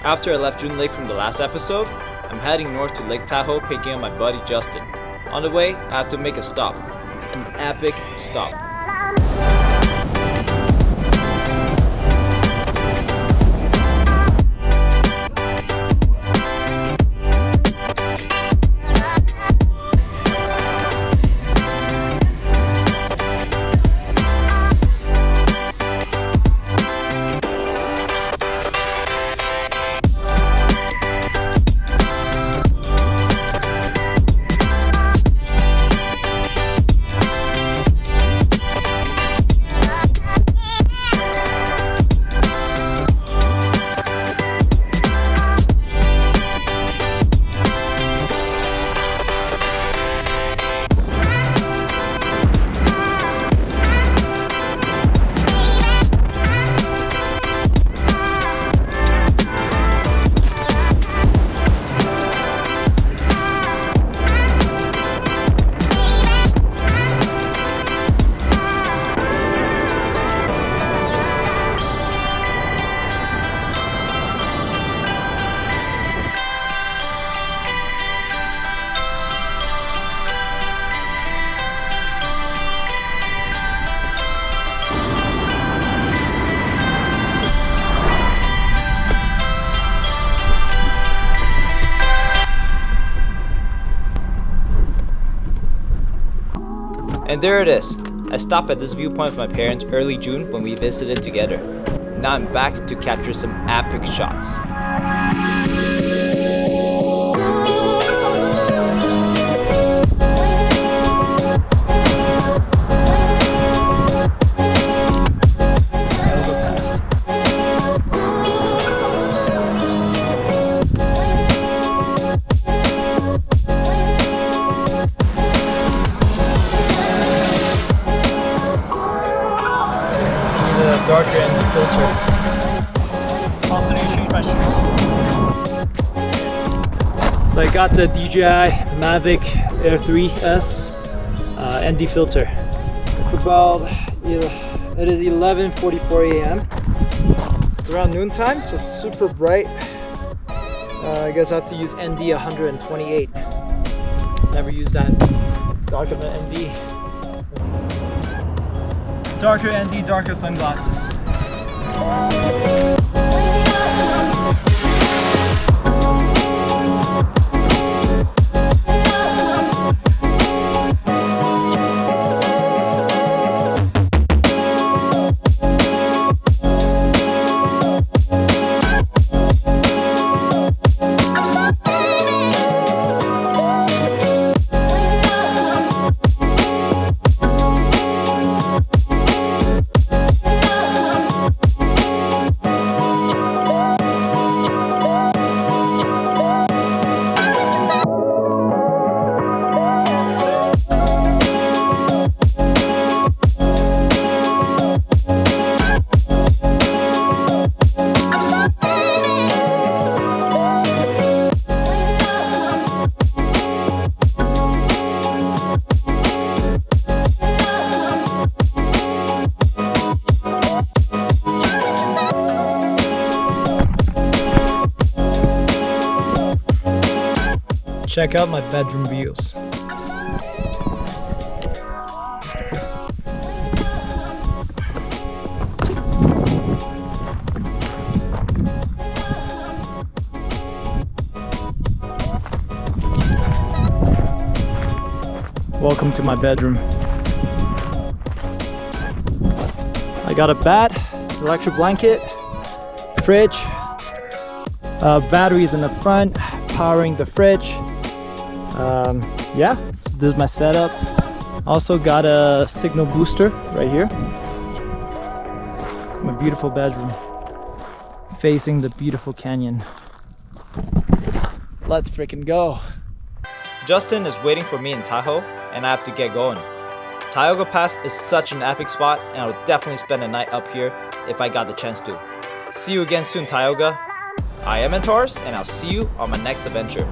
After I left June Lake from the last episode, I'm heading north to Lake Tahoe picking up my buddy Justin. On the way, I have to make a stop. An epic stop. And there it is. I stopped at this viewpoint with my parents early June when we visited together. Now I'm back to capture some epic shots. Darker end the filter. Also need to change my shoes. So I got the DJI Mavic Air 3S ND filter. It's about, it is 11:44 a.m. It's around noontime, so it's super bright. I guess I have to use ND 128. Never used that dark of an ND. Darker ND, darker sunglasses. Check out my bedroom views. Welcome to my bedroom. I got a bed, electric blanket, fridge, batteries in the front, powering the fridge. Yeah, so this is my setup. Also got a signal booster right here. My beautiful bedroom facing the beautiful canyon. Let's freaking go. Justin is waiting for me in Tahoe and I have to get going. Tioga Pass is such an epic spot and I would definitely spend a night up here if I got the chance to. See you again soon, Tioga. I am Taurus and I'll see you on my next adventure.